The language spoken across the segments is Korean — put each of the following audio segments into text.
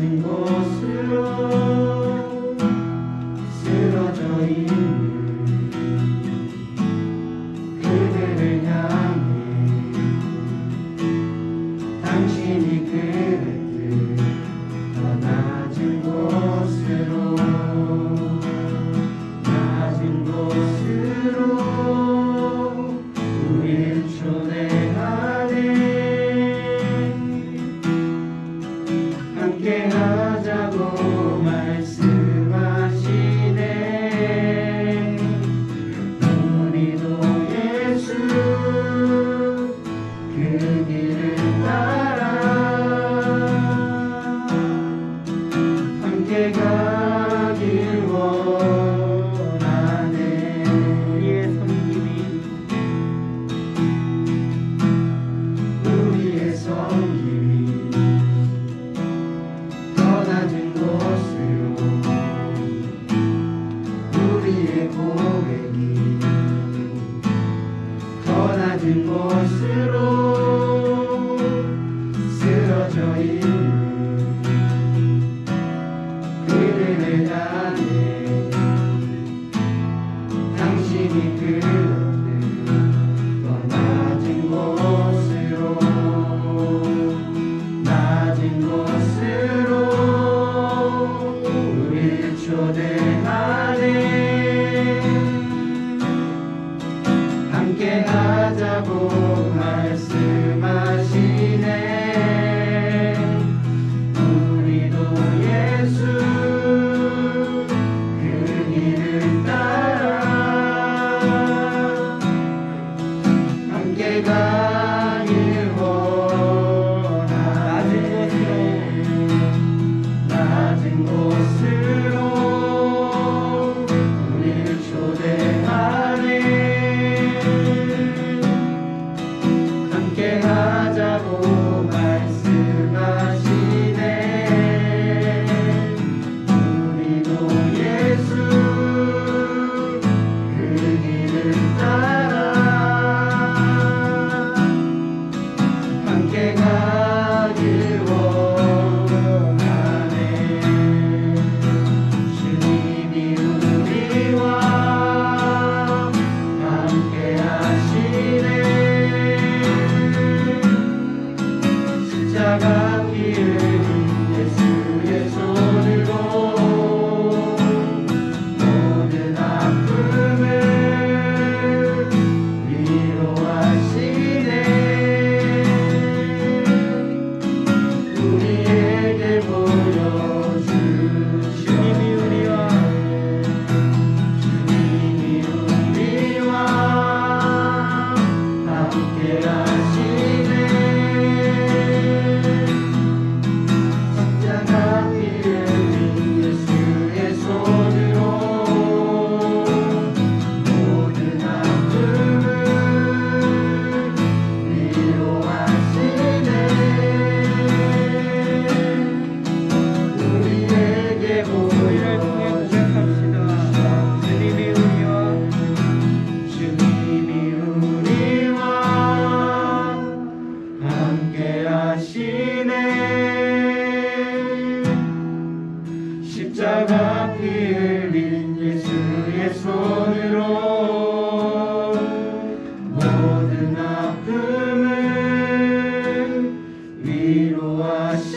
낮은 곳으로 쓰러져 있는 그들을 향해 당신이 그랬듯 더 낮은 곳으로 우릴 초대하네. 함께 하자고 말씀하시네. 우리도 예수 그 길을 따라 함께 가길 원하네. 우리의 섬김이 더 낮은 곳으로 우리의 고백이 더 낮은 곳으로 쓰러져 있는 그들을 향해 당신이 그랬듯 더 낮은 곳으로 우릴 초대하네. 함께 하자고 말씀하시네. 우리도 예수 그 길을 따라 함께 가길 원하네. 낮은 곳으로 우릴 초대하네. 함께 하자고 말씀하시네. 우리도 예수 그 길을 따라 함께 가길 원하네. 주님이 우리와 함께 하시네. 십자가 피 흘린 예수의 손으로 모든 아픔을 위로하시네. 우리에게 보여준 주님이 우리와 함께 하시네. 십자가 피 흘린 예수의 손으로 모든 아픔을 위로하시네. 우리에게 보여준 주님이 우리와 함께 하시네. 십자가 피 흘린 예수의 손으로 모든 아픔을 위로하시네.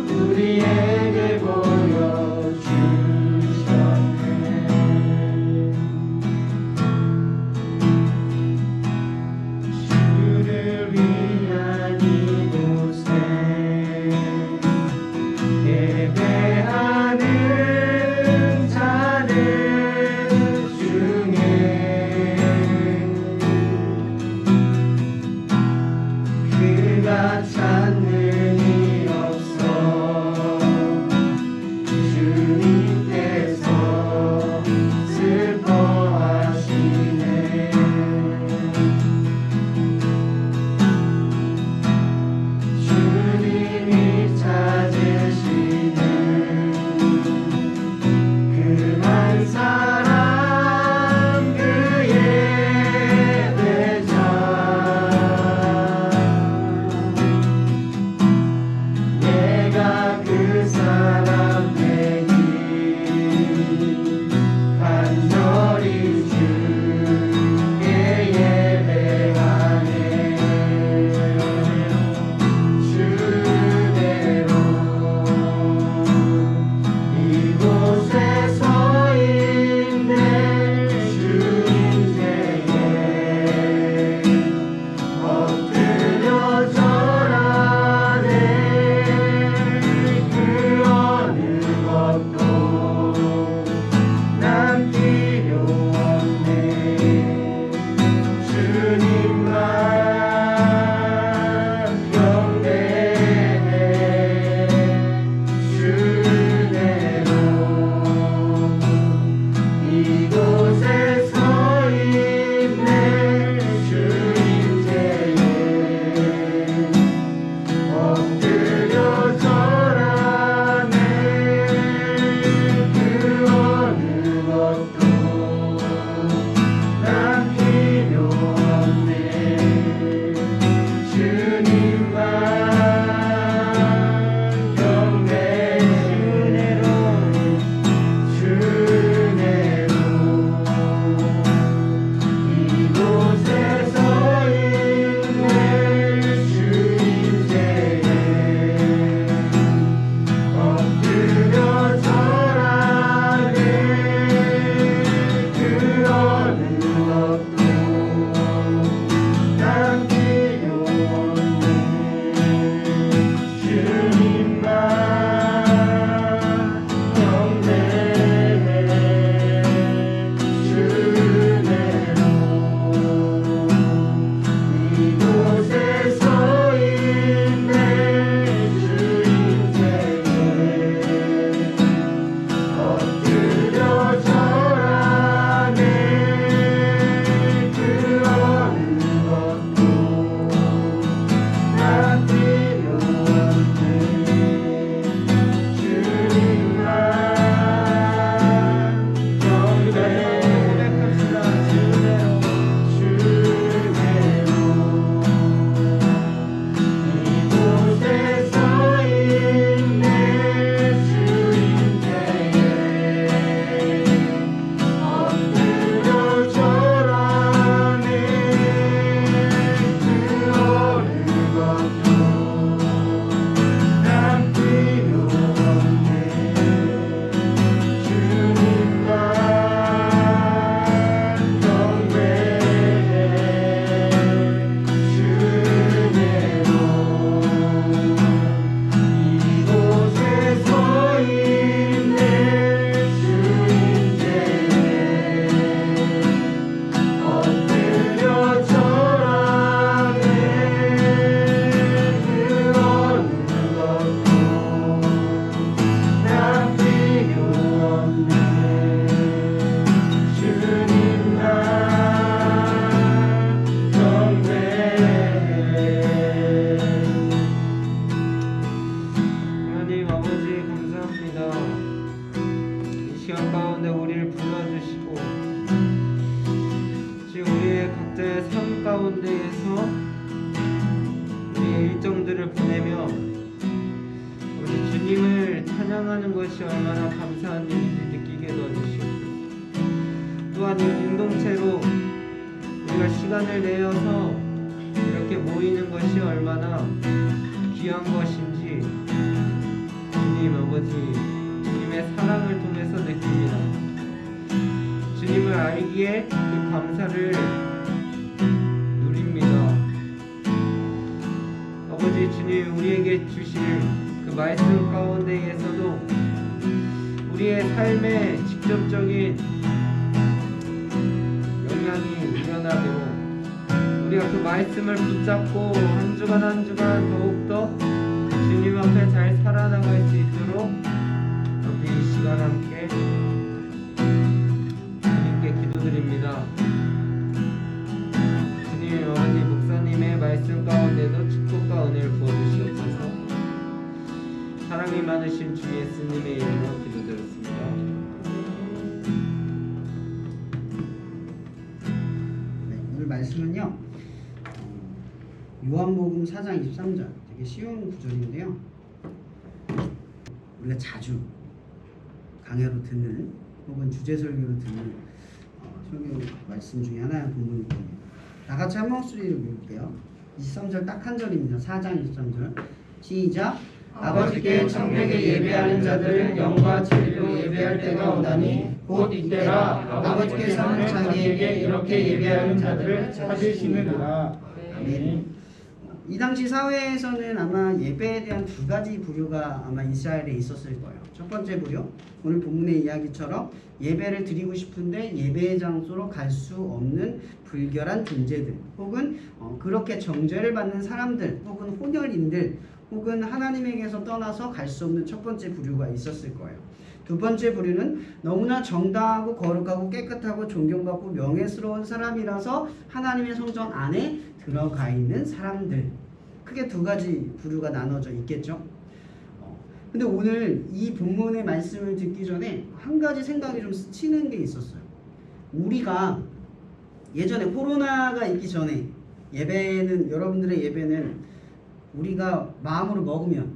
우리에게 보여주셨네. 주를 위한 이곳에 예배하는 자들 중에 그가 찾는 이 없어. 주님께서 슬퍼하시네. 주님이 찾으시는 그 한 사람 그 예배자 것이 얼마나 감사한 일인지 느끼게 도와주시옵소서. 또한 이 공동체로 우리가 시간을 내어서 이렇게 모이는 것이 얼마나 귀한 것인지 주님 아버지, 주님의 사랑을 통해서 느낍니다. 주님을 알기에 그 감사를 누립니다. 아버지 주님, 우리에게 주실 그 말씀 가운데에서도 우리의 삶에 직접적인 영향이 일어나도록 우리가 그 말씀을 붙잡고 한 주간 한 주간 더욱더 주님 앞에 잘 살아나갈 수 있도록 우리 이 시간 함께 주님께 기도드립니다. 주님 아버지, 목사님의 말씀 가운데도 축복과 은혜를 부어주시옵소서. 사랑이 많으신 주 예수님의 이름으로 기도드렸습니다. 네, 오늘 말씀은요, 요한복음 4장 23절, 되게 쉬운 구절인데요, 우리가 자주 강해로 듣는 혹은 주제설교로 듣는 설교 말씀 중에 하나의 본문일 겁니다. 다 같이 한 목소리로 읽을게요. 23절 딱 한 절입니다. 4장 23절 시작. 아버지께 청백에 예배하는 자들을 영과 진리로 예배할 때가 오나니 곧 이때라. 아버지께서는 자기에게 이렇게 예배하는 자들을 찾으시느니라. 아멘. 이 당시 사회에서는 아마 예배에 대한 두 가지 부류가 아마 이스라엘에 있었을 거예요. 첫 번째 부류, 오늘 본문의 이야기처럼 예배를 드리고 싶은데 예배의 장소로 갈 수 없는 불결한 존재들, 혹은 그렇게 정죄를 받는 사람들, 혹은 혼혈인들, 혹은 하나님에게서 떠나서 갈 수 없는 첫 번째 부류가 있었을 거예요. 두 번째 부류는 너무나 정당하고 거룩하고 깨끗하고 존경받고 명예스러운 사람이라서 하나님의 성전 안에 들어가 있는 사람들. 크게 두 가지 부류가 나눠져 있겠죠. 근데 오늘 이 본문의 말씀을 듣기 전에 한 가지 생각이 좀 스치는 게 있었어요. 우리가 예전에 코로나가 있기 전에 예배는, 여러분들의 예배는 우리가 마음으로 먹으면,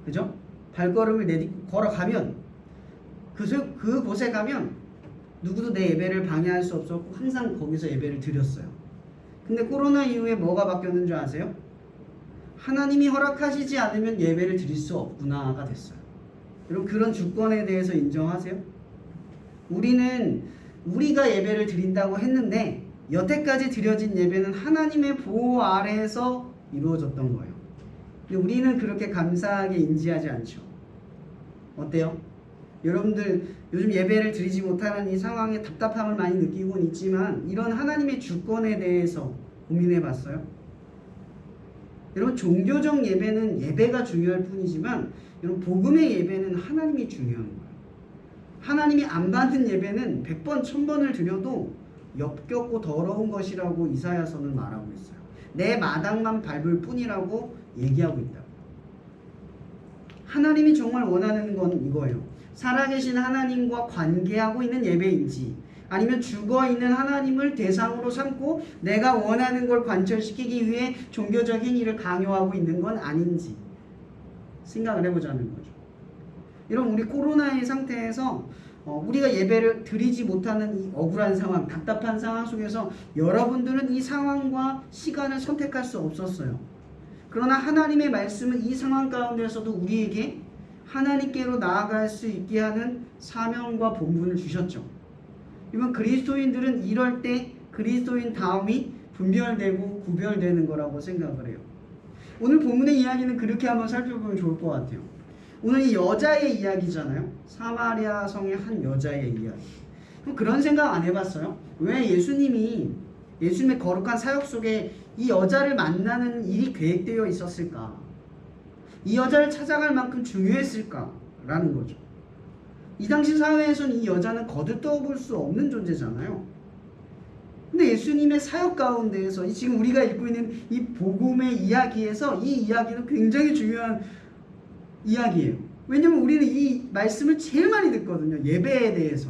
그죠? 발걸음을 내딛고 걸어가면, 그곳에 가면 누구도 내 예배를 방해할 수 없었고 항상 거기서 예배를 드렸어요. 근데 코로나 이후에 뭐가 바뀌었는 줄 아세요? 하나님이 허락하시지 않으면 예배를 드릴 수 없구나가 됐어요. 여러분, 그런 주권에 대해서 인정하세요? 우리가 예배를 드린다고 했는데 여태까지 드려진 예배는 하나님의 보호 아래에서 이루어졌던 거예요. 근데 우리는 그렇게 감사하게 인지하지 않죠. 어때요? 여러분들 요즘 예배를 드리지 못하는 이 상황에 답답함을 많이 느끼고는 있지만 이런 하나님의 주권에 대해서 고민해 봤어요? 여러분, 종교적 예배는 예배가 중요할 뿐이지만 여러분, 복음의 예배는 하나님이 중요한 거예요. 하나님이 안 받는 예배는 100번 1000번을 드려도 역겹고 더러운 것이라고 이사야서는 말하고 있어요. 내 마당만 밟을 뿐이라고 얘기하고 있다. 하나님이 정말 원하는 건 이거예요. 살아계신 하나님과 관계하고 있는 예배인지, 아니면 죽어있는 하나님을 대상으로 삼고 내가 원하는 걸 관철시키기 위해 종교적 행위를 강요하고 있는 건 아닌지 생각을 해보자는 거죠. 여러분, 우리 코로나의 상태에서 우리가 예배를 드리지 못하는 이 억울한 상황, 답답한 상황 속에서 여러분들은 이 상황과 시간을 선택할 수 없었어요. 그러나 하나님의 말씀은 이 상황 가운데서도 우리에게 하나님께로 나아갈 수 있게 하는 사명과 본분을 주셨죠. 이번 그리스도인들은 이럴 때 그리스도인 다움이 분별되고 구별되는 거라고 생각을 해요. 오늘 본문의 이야기는 그렇게 한번 살펴보면 좋을 것 같아요. 오늘 이 여자의 이야기잖아요. 사마리아 성의 한 여자의 이야기. 그럼 그런 생각 안 해봤어요? 왜 예수님의 거룩한 사역 속에 이 여자를 만나는 일이 계획되어 있었을까? 이 여자를 찾아갈 만큼 중요했을까라는 거죠. 이 당시 사회에서는 이 여자는 거들떠볼 수 없는 존재잖아요. 근데 예수님의 사역 가운데에서 지금 우리가 읽고 있는 이 복음의 이야기에서 이 이야기는 굉장히 중요한 이야기예요. 왜냐면 우리는 이 말씀을 제일 많이 듣거든요. 예배에 대해서.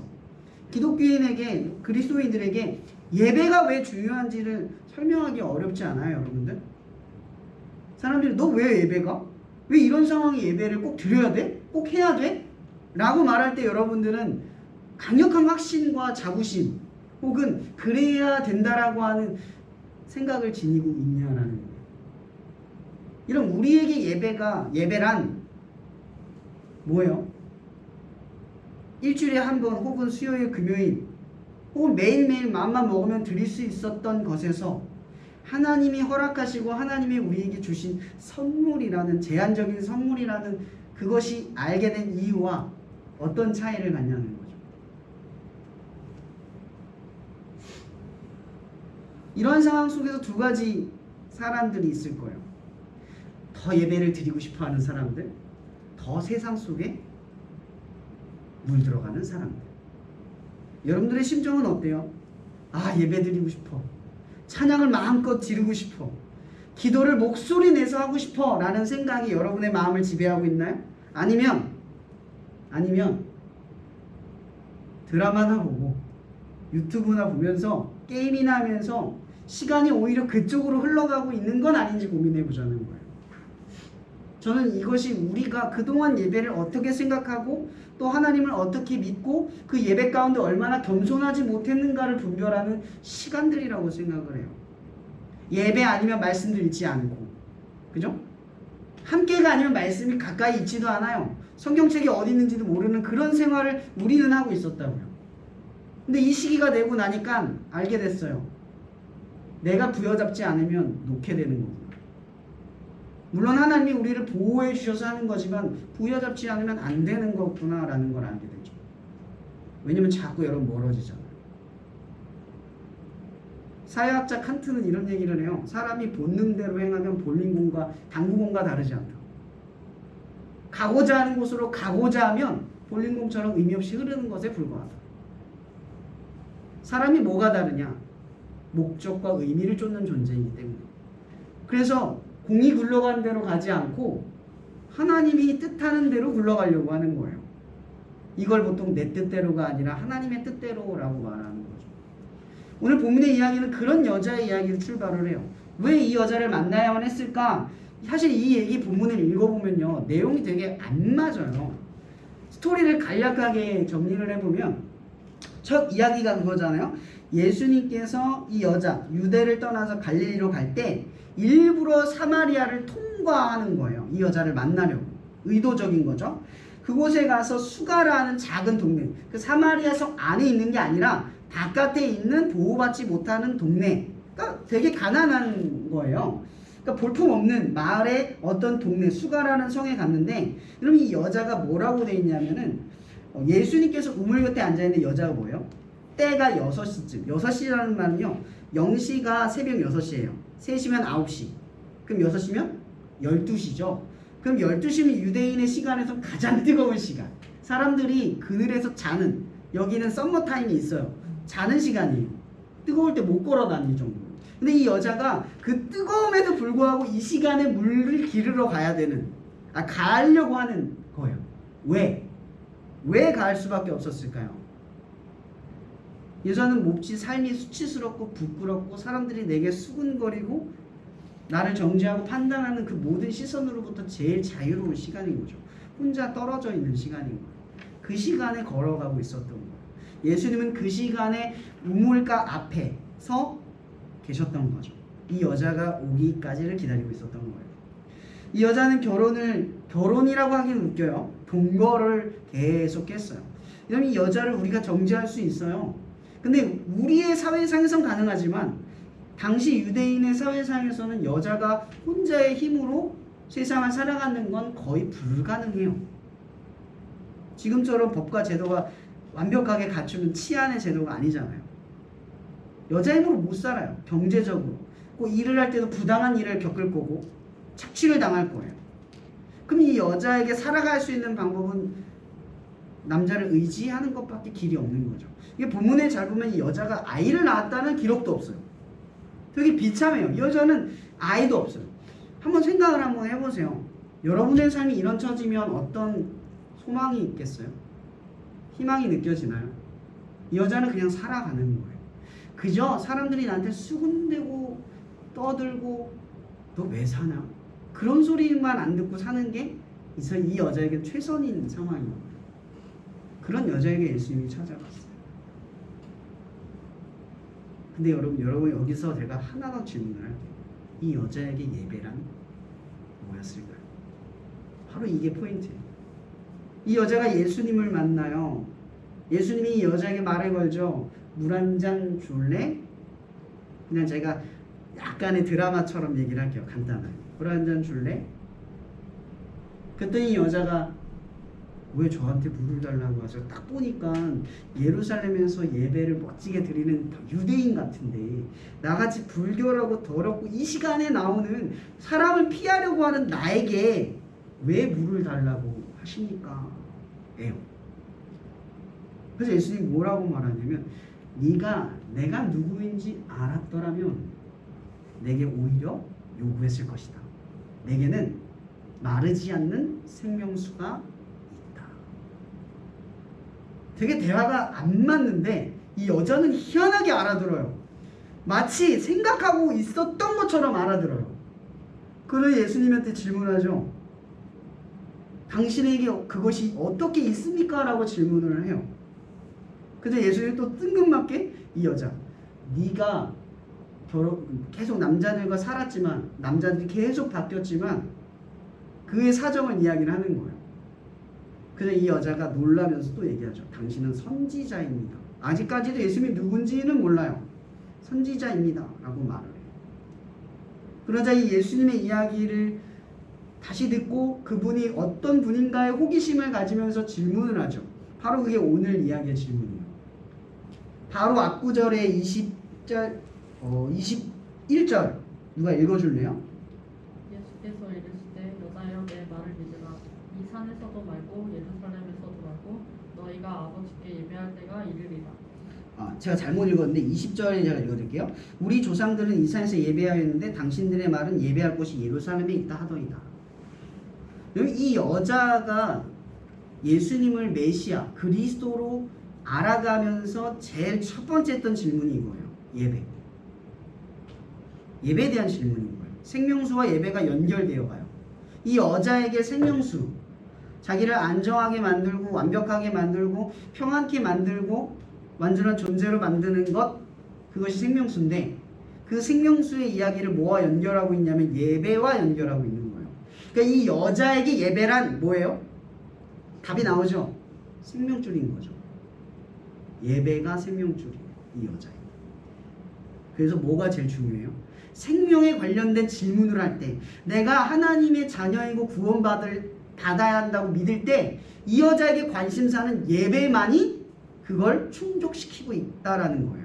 기독교인에게, 그리스도인들에게 예배가 왜 중요한지를 설명하기 어렵지 않아요, 여러분들? 사람들이 너 왜 예배가? 왜 이런 상황에 예배를 꼭 드려야 돼? 꼭 해야 돼? 라고 말할 때 여러분들은 강력한 확신과 자부심 혹은 그래야 된다라고 하는 생각을 지니고 있냐라는 거예요. 이런 우리에게 예배란 뭐예요? 일주일에 한 번 혹은 수요일 금요일 혹은 매일매일 마음만 먹으면 드릴 수 있었던 것에서 하나님이 허락하시고 하나님이 우리에게 주신 선물이라는 제한적인 선물이라는 그것이 알게 된 이유와 어떤 차이를 갖냐는 거죠. 이런 상황 속에서 두 가지 사람들이 있을 거예요. 더 예배를 드리고 싶어하는 사람들, 더 세상 속에 물들어가는 사람들. 여러분들의 심정은 어때요? 아, 예배 드리고 싶어. 찬양을 마음껏 지르고 싶어. 기도를 목소리 내서 하고 싶어 라는 생각이 여러분의 마음을 지배하고 있나요? 아니면 드라마나 보고 유튜브나 보면서 게임이나 하면서 시간이 오히려 그쪽으로 흘러가고 있는 건 아닌지 고민해 보자는 거예요. 저는 이것이 우리가 그동안 예배를 어떻게 생각하고 또 하나님을 어떻게 믿고 그 예배 가운데 얼마나 겸손하지 못했는가를 분별하는 시간들이라고 생각을 해요. 예배 아니면 말씀도 읽지 않고, 그죠? 함께가 아니면 말씀이 가까이 있지도 않아요. 성경책이 어디 있는지도 모르는 그런 생활을 우리는 하고 있었다고요. 근데 이 시기가 되고 나니까 알게 됐어요. 내가 부여잡지 않으면 놓게 되는 거구나. 물론 하나님이 우리를 보호해 주셔서 하는 거지만 부여잡지 않으면 안 되는 거구나 라는 걸 알게 되죠. 왜냐면 자꾸 여러분 멀어지잖아요. 사회학자 칸트는 이런 얘기를 해요. 사람이 본능대로 행하면 볼링공과 당구공과 다르지 않다. 가고자 하는 곳으로 가고자 하면 볼링공처럼 의미 없이 흐르는 것에 불과하다. 사람이 뭐가 다르냐? 목적과 의미를 쫓는 존재이기 때문에. 그래서 공이 굴러가는 대로 가지 않고 하나님이 뜻하는 대로 굴러가려고 하는 거예요. 이걸 보통 내 뜻대로가 아니라 하나님의 뜻대로라고 말하는 거죠. 오늘 본문의 이야기는 그런 여자의 이야기를 출발을 해요. 왜 이 여자를 만나야만 했을까? 사실 이 얘기 본문을 읽어보면요, 내용이 되게 안 맞아요. 스토리를 간략하게 정리를 해보면 첫 이야기가 그거잖아요. 예수님께서 이 여자 유대를 떠나서 갈릴리로 갈 때 일부러 사마리아를 통과하는 거예요. 이 여자를 만나려고. 의도적인 거죠. 그곳에 가서 수가라는 작은 동네, 그 사마리아 성 안에 있는 게 아니라 바깥에 있는 보호받지 못하는 동네, 그러니까 되게 가난한 거예요. 그러니까 볼품없는 마을의 어떤 동네, 수가라는 성에 갔는데, 그럼 이 여자가 뭐라고 돼 있냐면은 예수님께서 우물 곁에 앉아있는 여자가 뭐예요? 때가 6시쯤. 6시라는 말은요, 0시가 새벽 6시예요. 3시면 9시. 그럼 6시면 12시죠. 그럼 12시면 유대인의 시간에서 가장 뜨거운 시간. 사람들이 그늘에서 자는, 여기는 썸머타임이 있어요. 자는 시간이에요. 뜨거울 때 못 걸어 다닐 정도로. 근데 이 여자가 그 뜨거움에도 불구하고 이 시간에 물을 기르러 가야 되는, 가려고 하는 거예요. 왜? 왜 갈 수밖에 없었을까요? 여자는 몹시 삶이 수치스럽고 부끄럽고 사람들이 내게 수군거리고 나를 정죄하고 판단하는 그 모든 시선으로부터 제일 자유로운 시간인 거죠. 혼자 떨어져 있는 시간인 거예요. 그 시간에 걸어가고 있었던 거예요. 예수님은 그 시간에 우물가 앞에 서 계셨던 거죠. 이 여자가 오기까지를 기다리고 있었던 거예요. 이 여자는 결혼이라고 하기는 웃겨요. 동거를 계속했어요. 그럼 이 여자를 우리가 정죄할 수 있어요. 근데 우리의 사회상에선 가능하지만 당시 유대인의 사회상에서는 여자가 혼자의 힘으로 세상을 살아가는 건 거의 불가능해요. 지금처럼 법과 제도가 완벽하게 갖추는 치안의 제도가 아니잖아요. 여자 힘으로 못 살아요. 경제적으로. 꼭 일을 할 때도 부당한 일을 겪을 거고 착취를 당할 거예요. 그럼 이 여자에게 살아갈 수 있는 방법은 남자를 의지하는 것밖에 길이 없는 거죠. 이게 본문에 잘 보면 이 여자가 아이를 낳았다는 기록도 없어요. 되게 비참해요. 이 여자는 아이도 없어요. 한번 생각을 한번 해보세요. 여러분의 삶이 이런 처지면 어떤 소망이 있겠어요? 희망이 느껴지나요? 이 여자는 그냥 살아가는 거예요. 그저 사람들이 나한테 수군대고 떠들고 너 왜 사냐? 그런 소리만 안 듣고 사는 게 이 여자에게 최선인 상황인 거예요. 그런 여자에게 예수님이 찾아갔어요. 근데 여러분 여기서 제가 하나 더 질문을 할게요. 이 여자에게 예배란 뭐였을까요? 바로 이게 포인트예요. 이 여자가 예수님을 만나요. 예수님이 이 여자에게 말을 걸죠. 물 한 잔 줄래? 그냥 제가 약간의 드라마처럼 얘기를 할게요. 간단하게. 물 한 잔 줄래? 그랬더니 이 여자가 왜 저한테 물을 달라고 하죠? 딱 보니까 예루살렘에서 예배를 멋지게 드리는 유대인 같은데 나같이 불결하고 더럽고 이 시간에 나오는 사람을 피하려고 하는 나에게 왜 물을 달라고 하십니까? 에요. 그래서 예수님이 뭐라고 말하냐면 내가 누구인지 알았더라면 내게 오히려 요구했을 것이다. 내게는 마르지 않는 생명수가 되게 대화가 안 맞는데 이 여자는 희한하게 알아들어요. 마치 생각하고 있었던 것처럼 알아들어요. 그래서 예수님한테 질문하죠. 당신에게 그것이 어떻게 있습니까? 라고 질문을 해요. 그래서 예수님이 또 뜬금맞게 이 여자, 네가 계속 남자들과 살았지만 남자들이 계속 바뀌었지만 그의 사정을 이야기를 하는 거예요. 그래서 이 여자가 놀라면서 또 얘기하죠. 당신은 선지자입니다. 아직까지도 예수님이 누군지는 몰라요. 선지자입니다. 라고 말을 해요. 그러자 이 예수님의 이야기를 다시 듣고 그분이 어떤 분인가의 호기심을 가지면서 질문을 하죠. 바로 그게 오늘 이야기의 질문이에요. 바로 앞구절의 21절 누가 읽어줄래요? 예수께서 이르시되 여자여 내 말을 믿으라. 이 산에서도 말고 예루살렘에서도 말고 너희가 아버지께 예배할 때가 이르리라. 제가 잘못 읽었는데 20절에 제가 읽어드릴게요. 우리 조상들은 이 산에서 예배하였는데 당신들의 말은 예배할 곳이 예루살렘에 있다 하더이다. 이 여자가 예수님을 메시아 그리스도로 알아가면서 제일 첫 번째 했던 질문이 이거예요. 예배에 대한 질문인 거예요. 생명수와 예배가 연결되어 가요. 이 여자에게 생명수, 자기를 안정하게 만들고 완벽하게 만들고 평안케 만들고 완전한 존재로 만드는 것, 그것이 생명수인데 그 생명수의 이야기를 뭐와 연결하고 있냐면 예배와 연결하고 있는 거예요. 그러니까 이 여자에게 예배란 뭐예요? 답이 나오죠. 생명줄인 거죠. 예배가 생명줄이에요. 이 여자에게. 그래서 뭐가 제일 중요해요? 생명에 관련된 질문을 할 때 내가 하나님의 자녀이고 구원받아야 한다고 믿을 때 이 여자에게 관심사는 예배만이 그걸 충족시키고 있다라는 거예요.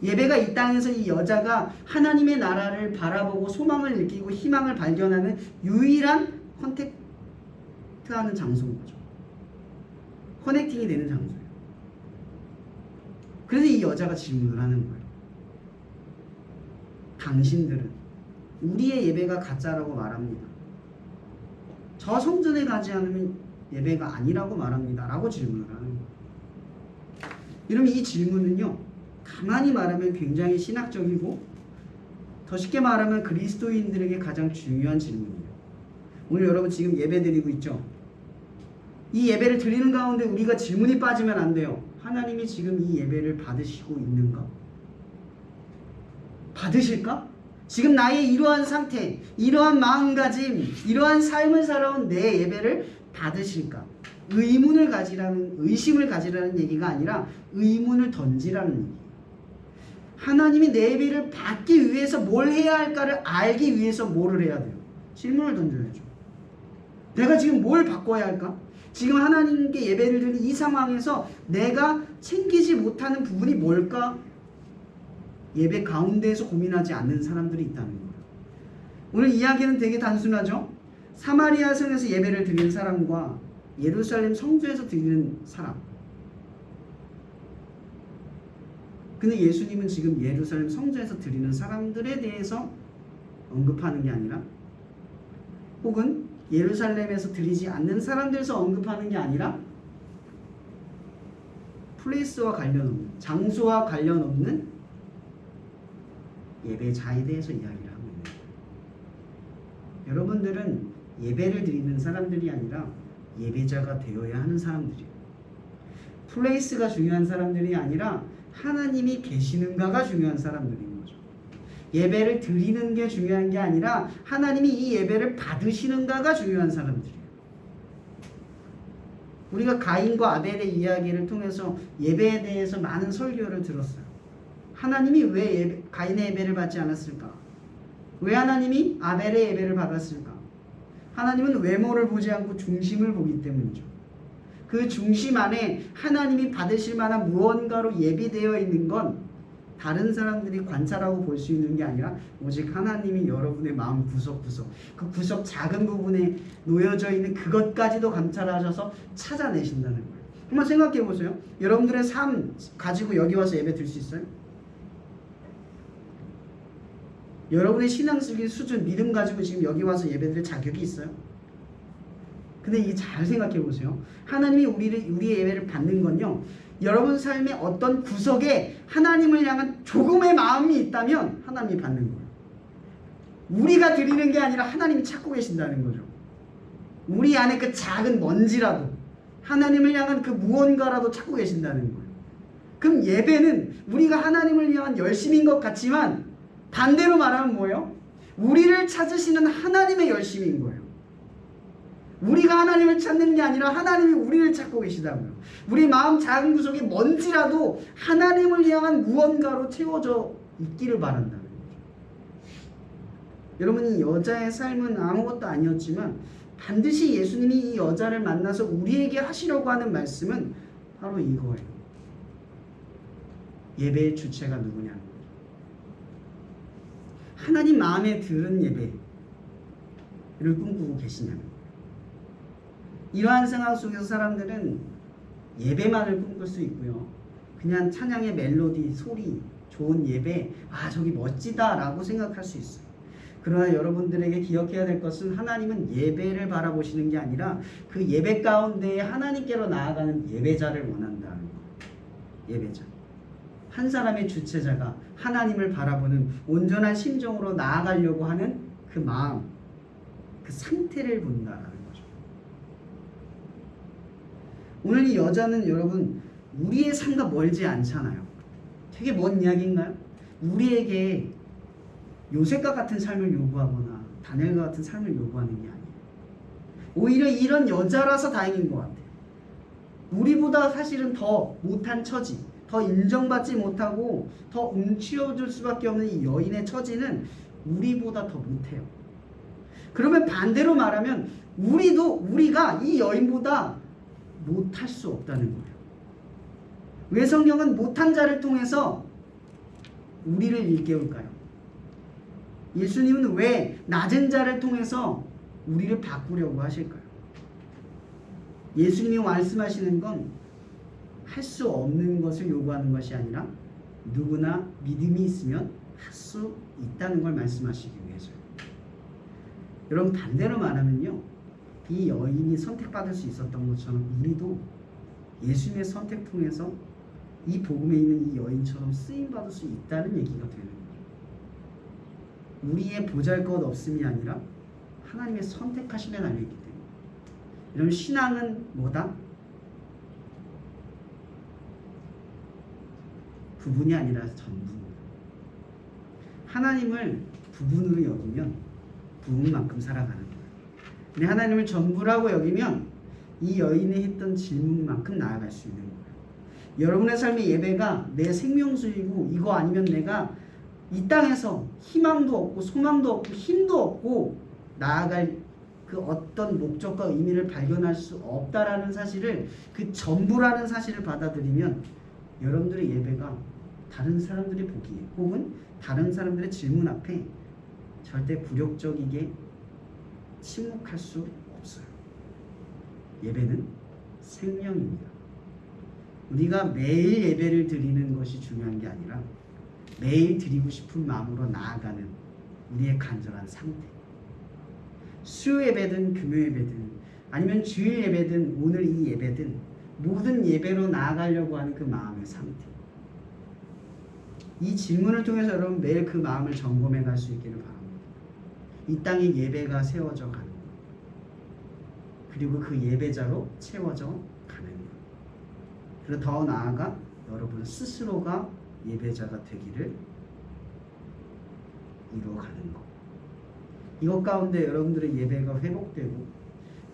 예배가 이 땅에서 이 여자가 하나님의 나라를 바라보고 소망을 느끼고 희망을 발견하는 유일한 컨택트하는 장소인 거죠. 커넥팅이 되는 장소예요. 그래서 이 여자가 질문을 하는 거예요. 당신들은 우리의 예배가 가짜라고 말합니다. 저 성전에 가지 않으면 예배가 아니라고 말합니다. 라고 질문을 하는 거예요. 여러분 이 질문은요. 가만히 말하면 굉장히 신학적이고 더 쉽게 말하면 그리스도인들에게 가장 중요한 질문이에요. 오늘 여러분 지금 예배 드리고 있죠? 이 예배를 드리는 가운데 우리가 질문이 빠지면 안 돼요. 하나님이 지금 이 예배를 받으시고 있는가? 받으실까? 지금 나의 이러한 상태, 이러한 마음가짐, 이러한 삶을 살아온 내 예배를 받으실까? 의심을 가지라는 얘기가 아니라 의문을 던지라는 얘기예요. 하나님이 내 예배를 받기 위해서 뭘 해야 할까를 알기 위해서 뭐를 해야 돼요? 질문을 던져야죠. 내가 지금 뭘 바꿔야 할까? 지금 하나님께 예배를 드리는 이 상황에서 내가 챙기지 못하는 부분이 뭘까? 예배 가운데에서 고민하지 않는 사람들이 있다는 거예요. 오늘 이야기는 되게 단순하죠? 사마리아 성에서 예배를 드리는 사람과 예루살렘 성전에서 드리는 사람. 근데 예수님은 지금 예루살렘 성전에서 드리는 사람들에 대해서 언급하는 게 아니라 혹은 예루살렘에서 드리지 않는 사람들에서 언급하는 게 아니라 플레이스와 관련 없는, 장소와 관련 없는 예배자에 대해서 이야기를 하고 있는 거예요. 여러분들은 예배를 드리는 사람들이 아니라 예배자가 되어야 하는 사람들이에요. 플레이스가 중요한 사람들이 아니라 하나님이 계시는가가 중요한 사람들인 거죠. 예배를 드리는 게 중요한 게 아니라 하나님이 이 예배를 받으시는가가 중요한 사람들이에요. 우리가 가인과 아벨의 이야기를 통해서 예배에 대해서 많은 설교를 들었어요. 하나님이 왜 가인의 예배를 받지 않았을까? 왜 하나님이 아벨의 예배를 받았을까? 하나님은 외모를 보지 않고 중심을 보기 때문이죠. 그 중심 안에 하나님이 받으실 만한 무언가로 예비되어 있는 건 다른 사람들이 관찰하고 볼 수 있는 게 아니라 오직 하나님이 여러분의 마음 구석구석, 그 구석 작은 부분에 놓여져 있는 그것까지도 감찰하셔서 찾아내신다는 거예요. 한번 생각해 보세요. 여러분들의 삶 가지고 여기 와서 예배 드릴 수 있어요? 여러분의 신앙적인 수준, 믿음 가지고 지금 여기 와서 예배 드릴 자격이 있어요? 근데 이게 잘 생각해 보세요. 하나님이 우리의 예배를 받는 건요, 여러분 삶의 어떤 구석에 하나님을 향한 조금의 마음이 있다면 하나님이 받는 거예요. 우리가 드리는 게 아니라 하나님이 찾고 계신다는 거죠. 우리 안에 그 작은 먼지라도 하나님을 향한 그 무언가라도 찾고 계신다는 거예요. 그럼 예배는 우리가 하나님을 향한 열심인 것 같지만 반대로 말하면 뭐예요? 우리를 찾으시는 하나님의 열심인 거예요. 우리가 하나님을 찾는 게 아니라 하나님이 우리를 찾고 계시다고요. 우리 마음 작은 구석에 먼지라도 하나님을 향한 무언가로 채워져 있기를 바란다는 거죠. 여러분, 이 여자의 삶은 아무것도 아니었지만 반드시 예수님이 이 여자를 만나서 우리에게 하시려고 하는 말씀은 바로 이거예요. 예배의 주체가 누구냐는 거죠. 하나님 마음에 드는 예배를 꿈꾸고 계시냐는 거예요. 이러한 상황 속에서 사람들은 예배만을 꿈꿀 수 있고요. 그냥 찬양의 멜로디, 소리, 좋은 예배, 아 저기 멋지다 라고 생각할 수 있어요. 그러나 여러분들에게 기억해야 될 것은 하나님은 예배를 바라보시는 게 아니라 그 예배 가운데 하나님께로 나아가는 예배자를 원한다는 거예요. 예배자. 한 사람의 주체자가 하나님을 바라보는 온전한 심정으로 나아가려고 하는 그 마음, 그 상태를 본다라는 거죠. 오늘 이 여자는 여러분 우리의 삶과 멀지 않잖아요. 되게 먼 이야기인가요? 우리에게 요셉과 같은 삶을 요구하거나 다니엘과 같은 삶을 요구하는 게 아니에요. 오히려 이런 여자라서 다행인 것 같아요. 우리보다 사실은 더 못한 처지, 더 인정받지 못하고 더 움츠러들 수밖에 없는 이 여인의 처지는 우리보다 더 못해요. 그러면 반대로 말하면 우리가 이 여인보다 못할 수 없다는 거예요. 왜 성경은 못한 자를 통해서 우리를 일깨울까요? 예수님은 왜 낮은 자를 통해서 우리를 바꾸려고 하실까요? 예수님이 말씀하시는 건 할 수 없는 것을 요구하는 것이 아니라 누구나 믿음이 있으면 할 수 있다는 걸 말씀하시기 위해서요. 여러분, 반대로 말하면요, 이 여인이 선택받을 수 있었던 것처럼 우리도 예수님의 선택 통해서 이 복음에 있는 이 여인처럼 쓰임받을 수 있다는 얘기가 되는 거죠. 우리의 보잘것없음이 아니라 하나님의 선택하심에 달려있기 때문에. 여러분, 신앙은 뭐다? 부분이 아니라 전부입니다. 하나님을 부분으로 여기면 부분만큼 살아가는 거예요. 근데 하나님을 전부라고 여기면 이 여인이 했던 질문만큼 나아갈 수 있는 거예요. 여러분의 삶의 예배가 내 생명수이고 이거 아니면 내가 이 땅에서 희망도 없고 소망도 없고 힘도 없고 나아갈 그 어떤 목적과 의미를 발견할 수 없다라는 사실을, 그 전부라는 사실을 받아들이면 여러분들의 예배가 다른 사람들의 보기에 혹은 다른 사람들의 질문 앞에 절대 굴욕적이게 침묵할 수 없어요. 예배는 생명입니다. 우리가 매일 예배를 드리는 것이 중요한 게 아니라 매일 드리고 싶은 마음으로 나아가는 우리의 간절한 상태. 수요 예배든 금요 예배든 아니면 주일 예배든 오늘 이 예배든 모든 예배로 나아가려고 하는 그 마음의 상태. 이 질문을 통해서 여러분 매일 그 마음을 점검해 갈 수 있기를 바랍니다. 이 땅에 예배가 세워져 가는 것, 그리고 그 예배자로 채워져 가는 것. 그리고 더 나아가 여러분 스스로가 예배자가 되기를 이루어가는 것. 이것 가운데 여러분들의 예배가 회복되고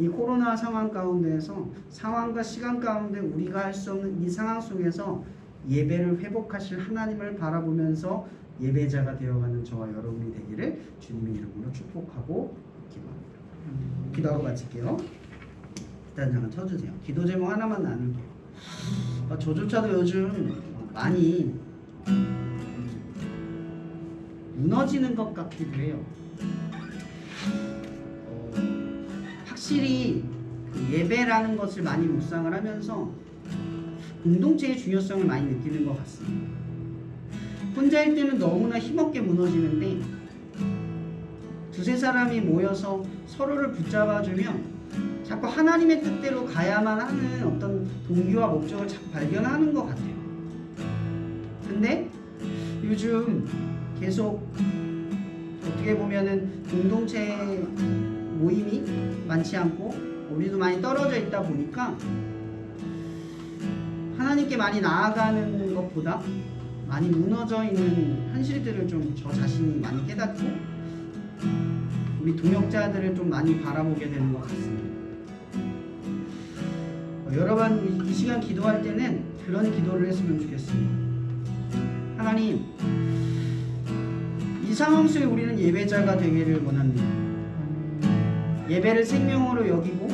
이 코로나 상황 가운데에서 상황과 시간 가운데 우리가 할 수 없는 이 상황 속에서 예배를 회복하실 하나님을 바라보면서 예배자가 되어가는 저와 여러분이 되기를 주님의 이름으로 축복하고 기도합니다. 기도하고 마칠게요. 일단 잠깐 쳐주세요. 기도 제목 하나만 나눌게요. 저조차도 요즘 많이 무너지는 것 같기도 해요. 확실히 그 예배라는 것을 많이 묵상을 하면서 공동체의 중요성을 많이 느끼는 것 같습니다. 혼자일 때는 너무나 힘없게 무너지는데 두세 사람이 모여서 서로를 붙잡아주면 자꾸 하나님의 뜻대로 가야만 하는 어떤 동기와 목적을 자꾸 발견하는 것 같아요. 근데 요즘 계속 어떻게 보면은 공동체 모임이 많지 않고 우리도 많이 떨어져 있다 보니까 하나님께 많이 나아가는 것보다 많이 무너져 있는 현실들을 좀 저 자신이 많이 깨닫고 우리 동역자들을 좀 많이 바라보게 되는 것 같습니다. 여러분 이 시간 기도할 때는 그런 기도를 했으면 좋겠습니다. 하나님, 이 상황 속에 우리는 예배자가 되기를 원합니다. 예배를 생명으로 여기고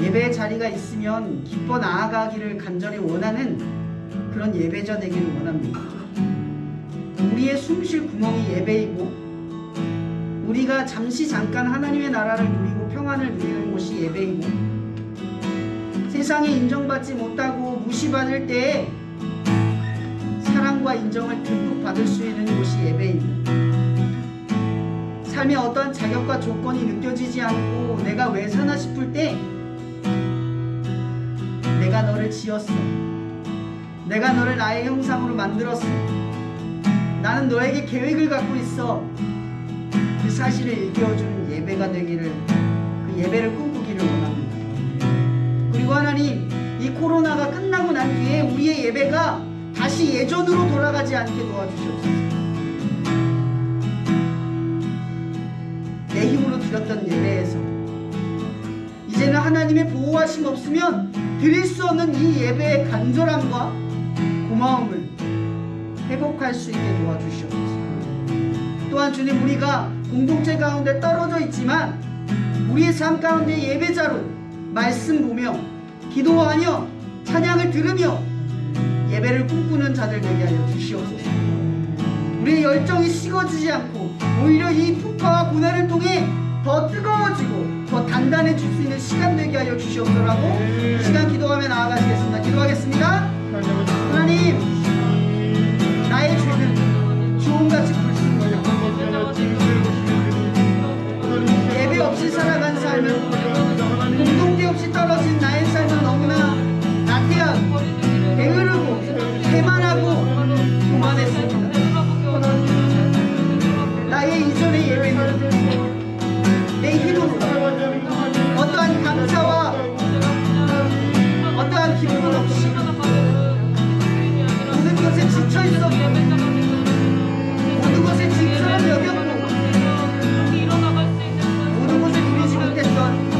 예배의 자리가 있으면 기뻐 나아가기를 간절히 원하는 그런 예배자 되기를 원합니다. 우리의 숨쉴 구멍이 예배이고 우리가 잠깐 하나님의 나라를 누리고 평안을 누리는 곳이 예배이고 세상에 인정받지 못하고 무시받을 때에 사랑과 인정을 듬뿍 받을 수 있는 곳이 예배이고 삶의 어떠한 자격과 조건이 느껴지지 않고 내가 왜 사나 싶을 때 내가 너를 지었어. 내가 너를 나의 형상으로 만들었어. 나는 너에게 계획을 갖고 있어. 그 사실을 일깨워주는 예배가 되기를, 그 예배를 꿈꾸기를 원합니다. 그리고 하나님, 이 코로나가 끝나고 난 뒤에 우리의 예배가 다시 예전으로 돌아가지 않게 도와주시옵소서. 내 힘으로 드렸던 예배에서 이제는 하나님의 보호하심 없으면 드릴 수 없는 이 예배의 간절함과 고마움을 회복할 수 있게 도와주시옵소서. 또한 주님, 우리가 공동체 가운데 떨어져 있지만 우리의 삶 가운데 예배자로 말씀 보며 기도하며 찬양을 들으며 예배를 꿈꾸는 자들 되게 하여 주시옵소서. 우리의 열정이 식어지지 않고 오히려 이 풍파와 고난을 통해 더 뜨거워지고 더 단단해질 수 있는 시간 되게 하여 주시옵소서라고 시간 기도하며 나아가시겠습니다. 기도하겠습니다. 하나님, 나의 죄는 주홍같이 불순물이요 예배 없이 살아간 삶은 공동체 없이 떨어진 나의 삶은 너무나 나태하고 게으르고 배만하고 교만했습니다. 나의 이전의 예배는 내 힘으로 어떠한 감사와 어떠한 기쁨 없이 모든 것에 지쳐있었고 모든 것에 짐처럼 여겼고 모든 것을 누리지 못했던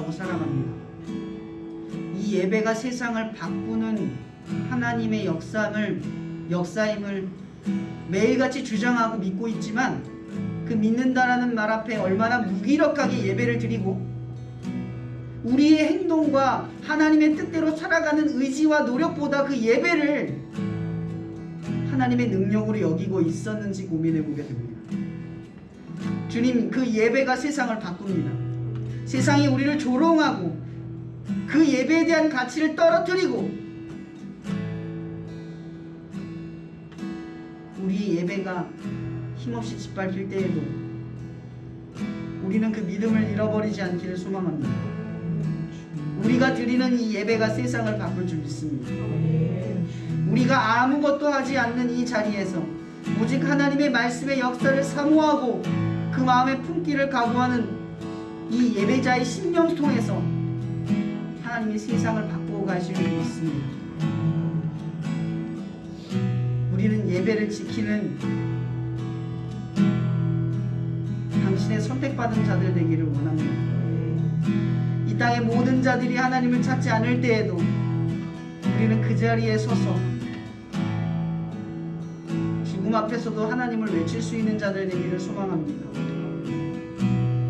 못하고 살아갑니다. 이 예배가 세상을 바꾸는 하나님의 역사임을 매일같이 주장하고 믿고 있지만 그 믿는다라는 말 앞에 얼마나 무기력하게 예배를 드리고 우리의 행동과 하나님의 뜻대로 살아가는 의지와 노력보다 그 예배를 하나님의 능력으로 여기고 있었는지 고민해 보게 됩니다. 주님, 그 예배가 세상을 바꿉니다. 세상이 우리를 조롱하고 그 예배에 대한 가치를 떨어뜨리고 우리의 예배가 힘없이 짓밟힐 때에도 우리는 그 믿음을 잃어버리지 않기를 소망합니다. 우리가 드리는 이 예배가 세상을 바꿀 줄 믿습니다. 우리가 아무것도 하지 않는 이 자리에서 오직 하나님의 말씀의 역사를 사모하고 그 마음의 품기를 각오하는 이 예배자의 심령 통해서 하나님이 세상을 바꾸어 가실 줄 믿습니다. 우리는 예배를 지키는 당신의 선택받은 자들 되기를 원합니다. 이 땅의 모든 자들이 하나님을 찾지 않을 때에도 우리는 그 자리에 서서 죽음 앞에서도 하나님을 외칠 수 있는 자들 되기를 소망합니다.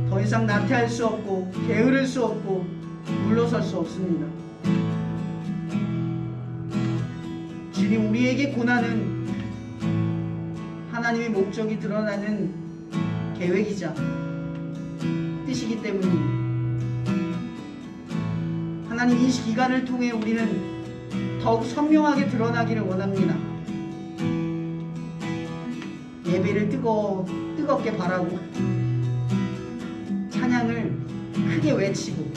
더 이상 나태할 수 없고 게으를 수 없고 물러설 수 없습니다. 주님, 우리에게 고난은 하나님의 목적이 드러나는 계획이자 뜻이기 때문입니다. 하나님, 이 기간을 통해 우리는 더욱 선명하게 드러나기를 원합니다. 예배를 뜨겁게 바라고 찬양을 크게 외치고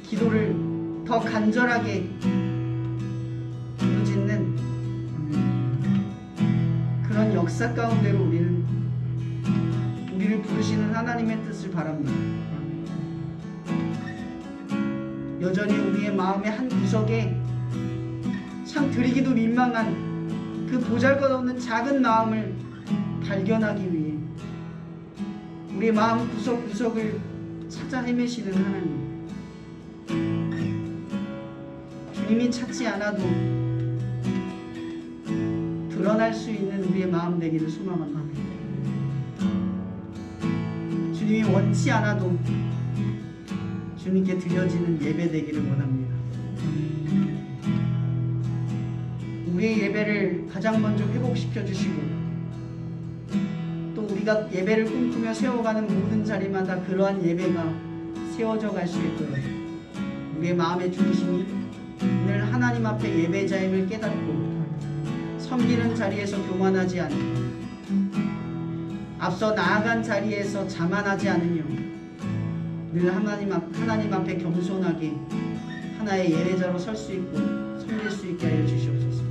기도를 더 간절하게 부르짖는 그런 역사 가운데로 우리를 부르시는 하나님의 뜻을 바랍니다. 여전히 우리의 마음의 한 구석에 참 드리기도 민망한 그 보잘것없는 작은 마음을 발견하기 위해 우리의 마음 구석구석을 찾아 헤매시는 하나님, 주님이 찾지 않아도 드러날 수 있는 우리의 마음 되기를 소망합니다. 주님이 원치 않아도 주님께 드려지는 예배 되기를 원합니다. 우리의 예배를 가장 먼저 회복시켜 주시고 또 우리가 예배를 꿈꾸며 세워가는 모든 자리마다 그러한 예배가 세워져 갈 수 있도록 우리의 마음의 중심이 늘 하나님 앞에 예배자임을 깨닫고 섬기는 자리에서 교만하지 않고 앞서 나아간 자리에서 자만하지 않으며 늘 하나님 앞에 겸손하게 하나의 예배자로 설 수 있고 섬길 수 있게 하여 주시옵소서.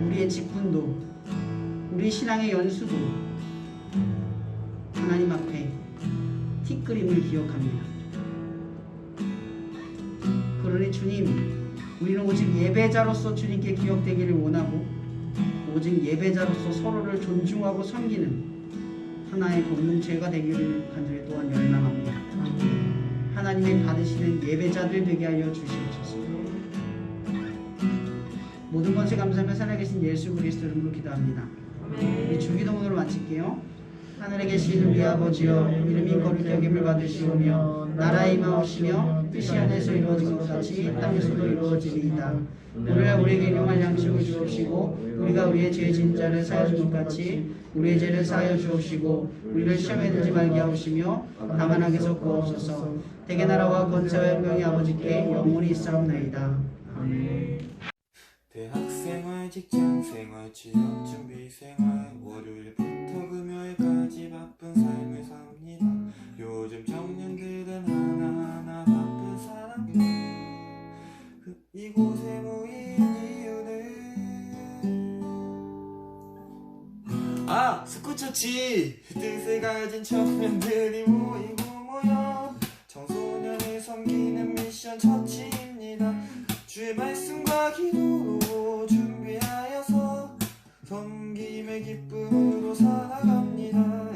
우리의 직분도 우리 신앙의 연수도 하나님 앞에 티끌임을 기억합니다. 그러니 주님, 우리는 오직 예배자로서 주님께 기억되기를 원하고 오직 예배자로서 서로를 존중하고 섬기는 하나의 공동체가 되기를 간절히 또한 열망합니다. 하나님의 받으시는 예배자들 되게 하여 주시옵소서. 모든 것에 감사하며 살아계신 예수 그리스도 이름으로 기도합니다. 우리 주기도문으로 마칠게요. 하늘에 계신 우리 아버지여, 이름이 거룩히 여김을 받으시오며 나라의 임하옵시며 뜻이 하늘에서 이루어진 것 같이 땅에서도 이루어지리이다. 오늘 우리에게 일용할 양식을 주옵시고 우리가 우리의 죄 진 자를 사하여 준 것 같이 우리의 죄를 사하여 주옵시고 우리를 시험에 들지 말게 하옵시며 다만 악에서 구하옵소서. 대개 나라와 권세와 영광이 아버지께 영원히 있사옵나이다. 아멘. 대학생활, 직장생활, 취업준비생활 월요일부터 금요일까지 바쁜 삶을 삽니다. 요즘 청년들은 하나하나 바쁜 사람들 이곳에 모인 이유는 스쿠처치 뜻을 가진 청년들이 모여 청소년을 섬기는 미션 처치입니다. 주의 말씀과 기도로 준비하여서 섬김의 기쁨으로 살아갑니다.